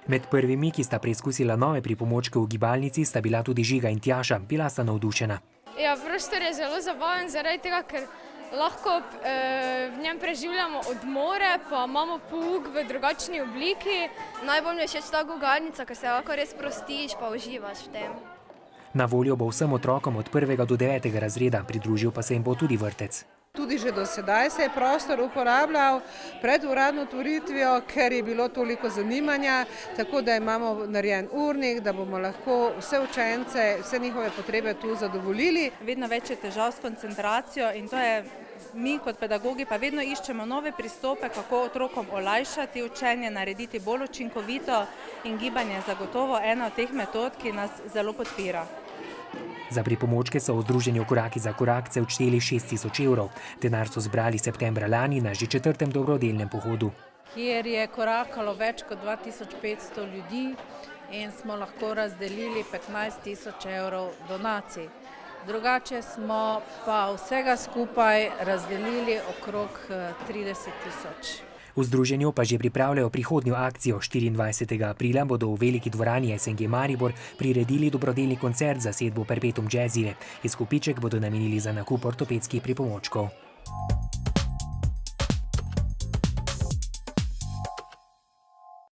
Med prvimi, ki sta preizkusila nove pripomočke v gibalnici, sta bila tudi Žiga in Tjaša. Bila sta navdušena. Ja, prostor je zelo zabaven zaradi tega, ker lahko v njem preživljamo odmore, pa imamo pouk v drugačni obliki. Najbolj mi je všeč ta gugalnica, ker se lahko res sprostiš pa uživaš v tem. Na voljo bo vsem otrokom od 1. do 9. razreda, pridružil pa se jim bo tudi vrtec. Tudi že do sedaj se je prostor uporabljal pred uradno otvoritvijo, ker je bilo toliko zanimanja, tako da imamo narejen urnik, da bomo lahko vse učence, vse njihove potrebe tu zadovoljili. Vedno več je težav s koncentracijo in to je mi kot pedagogi pa vedno iščemo nove pristope, kako otrokom olajšati učenje, narediti bolj učinkovito in gibanje je zagotovo ena od teh metod, ki nas zelo podpira. Za pripomočke so v združenju Koraki za korakce odšteli 6.000 evrov. Denar so zbrali septembra lani na že 4. dobrodelnem pohodu. Kjer je korakalo več kot 2500 ljudi in smo lahko razdelili 15.000 evrov donacij. Drugače smo pa vsega skupaj razdelili okrog 30.000. V združenju pa že pripravljajo prihodnjo akcijo. 24. aprila bodo v veliki dvorani SNG Maribor priredili dobrodelni koncert za zasedbo Perpetuum Jazzile. Izkupiček bodo namenili za nakup ortopedskih pripomočkov.